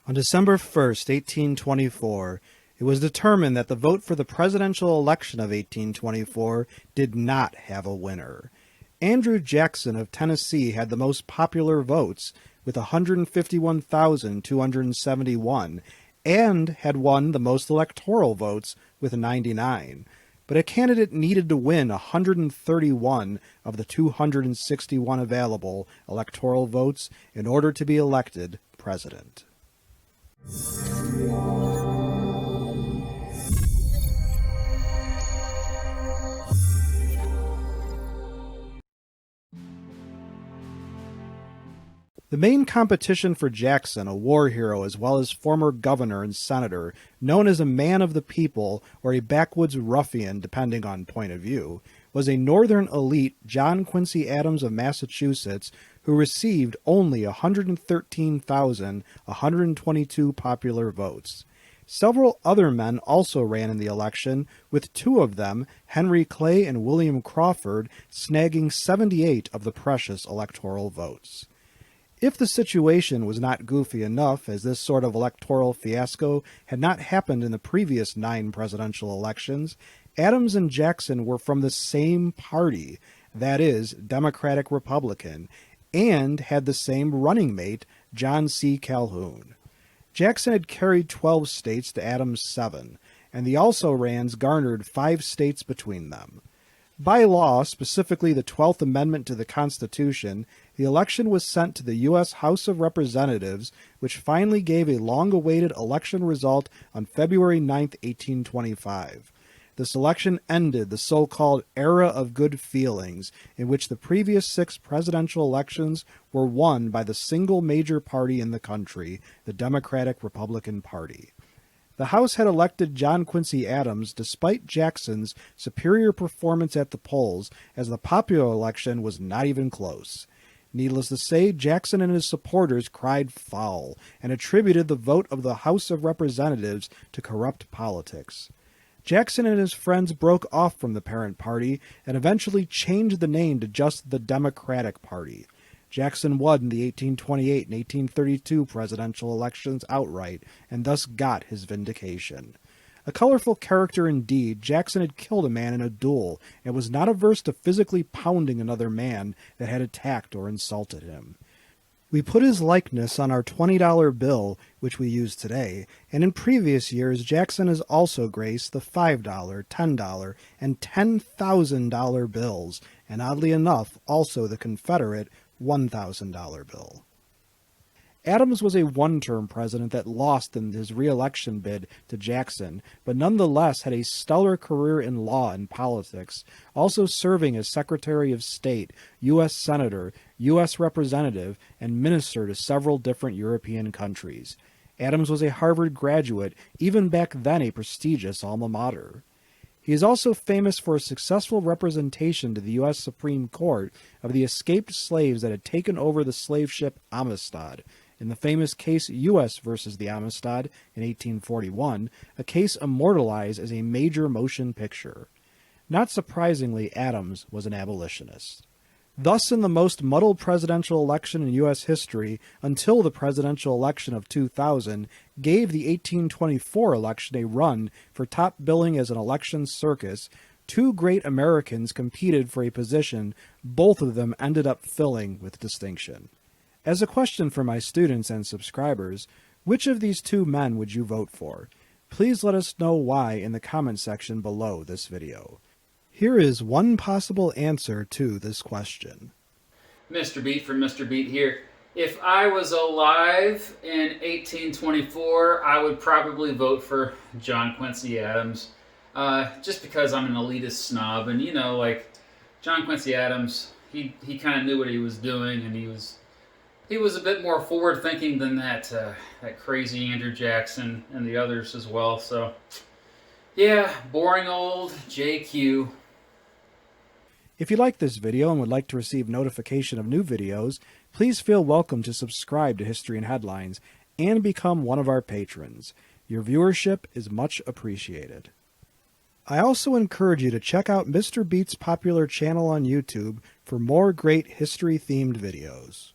On December 1st, 1824, it was determined that the vote for the presidential election of 1824 did not have a winner. Andrew Jackson of Tennessee had the most popular votes, with 151,271, and had won the most electoral votes with 99. But a candidate needed to win 131 of the 261 available electoral votes in order to be elected president. The main competition for Jackson, a war hero as well as former governor and senator, known as a man of the people or a backwoods ruffian depending on point of view, was a northern elite John Quincy Adams of Massachusetts who received only 113,122 popular votes. Several other men also ran in the election, with two of them, Henry Clay and William Crawford, snagging 78 of the precious electoral votes. If the situation was not goofy enough, as this sort of electoral fiasco had not happened in the previous 9 presidential elections, Adams and Jackson were from the same party, that is, Democratic-Republican, and had the same running mate, John C. Calhoun. Jackson had carried 12 states to Adams' 7, and the also-rans garnered 5 states between them. By law, specifically the 12th Amendment to the Constitution, the election was sent to the U.S. House of Representatives, which finally gave a long-awaited election result on February 9, 1825. This election ended the so-called era of good feelings, in which the previous 6 presidential elections were won by the single major party in the country, the Democratic-Republican Party. The House had elected John Quincy Adams despite Jackson's superior performance at the polls, as the popular election was not even close. Needless to say, Jackson and his supporters cried foul and attributed the vote of the House of Representatives to corrupt politics. Jackson and his friends broke off from the parent party and eventually changed the name to just the Democratic Party. Jackson won the 1828 and 1832 presidential elections outright, and thus got his vindication. A colorful character indeed, Jackson had killed a man in a duel, and was not averse to physically pounding another man that had attacked or insulted him. We put his likeness on our $20 bill, which we use today, and in previous years Jackson has also graced the $5, $10, and $10,000 bills, and oddly enough, also the Confederate $1,000 bill. Adams was a one-term president that lost in his re-election bid to Jackson, but nonetheless had a stellar career in law and politics, also serving as Secretary of State, U.S. Senator, U.S. Representative, and minister to several different European countries. Adams was a Harvard graduate, even back then a prestigious alma mater. He is also famous for a successful representation to the U.S. Supreme Court of the escaped slaves that had taken over the slave ship Amistad, in the famous case U.S. versus the Amistad in 1841, a case immortalized as a major motion picture. Not surprisingly, Adams was an abolitionist. Thus, in the most muddled presidential election in U.S. history until the presidential election of 2000, gave the 1824 election a run for top billing as an election circus, 2 great Americans competed for a position both of them ended up filling with distinction. As a question for my students and subscribers, which of these 2 men would you vote for? Please let us know why in the comment section below this video. Here is one possible answer to this question. Mr. Beat from Mr. Beat here. If I was alive in 1824, I would probably vote for John Quincy Adams. Just because I'm an elitist snob, and like John Quincy Adams, he kind of knew what he was doing, and he was a bit more forward-thinking than that crazy Andrew Jackson and the others as well. So, yeah, boring old JQ. If you like this video and would like to receive notification of new videos, please feel welcome to subscribe to History and Headlines and become one of our patrons. Your viewership is much appreciated. I also encourage you to check out Mr. Beat's popular channel on YouTube for more great history-themed videos.